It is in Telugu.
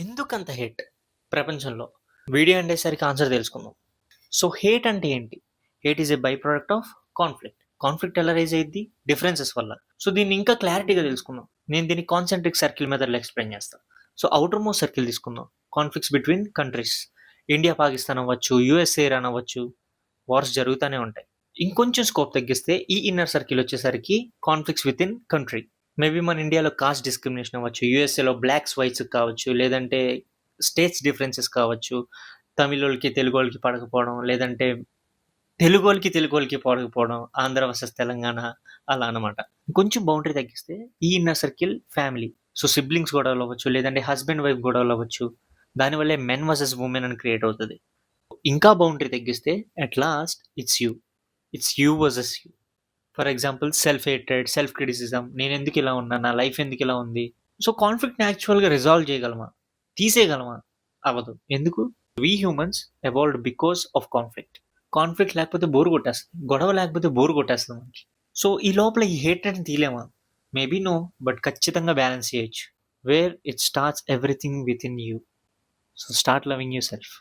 ఎందుకంత హేట్ ప్రపంచంలో? వీడియో అనేసరికి ఆన్సర్ తెలుసుకుందాం. సో హేట్ అంటే ఏంటి? Hate is a by product of conflict. Conflict ఎలా రైజ్ అయ్యిద్ది? డిఫరెన్సెస్ వల్ల. సో దీన్ని ఇంకా క్లారిటీగా తెలుసుకుందాం. నేను దీన్ని కాన్సెంట్రిక్ సర్కిల్ మెథడ్లో ఎక్స్ప్లెయిన్ చేస్తాను. సో అవుటర్ మోస్ట్ సర్కిల్ తీసుకుందాం. Conflicts between countries. India Pakistan అవ్వచ్చు, యూఎస్ఏ ఇరాన్ అవ్వచ్చు, వార్స్ జరుగుతూనే ఉంటాయి. ఇంకొంచెం స్కోప్ తగ్గిస్తే ఈ ఇన్నర్ సర్కిల్ వచ్చేసరికి conflicts with in country. Maybe మన ఇండియాలో కాస్ట్ డిస్క్రిమినేషన్ అవ్వచ్చు, యూఎస్ఏలో బ్లాక్స్ వైట్స్ కావచ్చు, లేదంటే స్టేట్స్ డిఫరెన్సెస్ కావచ్చు, తమిళోళ్ళకి తెలుగు వాళ్ళకి పడకపోవడం, లేదంటే తెలుగు వాళ్ళకి పడకపోవడం, ఆంధ్ర వర్సెస్ తెలంగాణ అలా అనమాట. కొంచెం బౌండరీ తగ్గిస్తే ఈ inner circle family. So siblings గొడవలు అవ్వచ్చు, లేదంటే హస్బెండ్ వైఫ్ గొడవలు అవ్వచ్చు, దానివల్లే మెన్ వర్సెస్ ఉమెన్ అని క్రియేట్ అవుతుంది. ఇంకా బౌండరీ తగ్గిస్తే at lost its you versus you. For example self hatred, self criticism, నేను ఎందుకు ఇలా ఉన్నా, నా లైఫ్ ఎందుకు ఇలా ఉంది. సో కాన్ఫ్లిక్ట్ని యాక్చువల్గా రిజాల్వ్ చేయగలమా, తీసేయగలమా? అవ్వదు. ఎందుకు? We humans evolved because of conflict. Conflict లేకపోతే బోర్ కొట్టేస్తుంది, గొడవ లేకపోతే బోర్ కొట్టేస్తుంది మనకి. సో ఈ లోపల ఈ హేట్రెడ్ని తీయలేమా? మేబీ నో, బట్ ఖచ్చితంగా బ్యాలెన్స్ చేయొచ్చు. Where it starts everything within you. So start loving your self.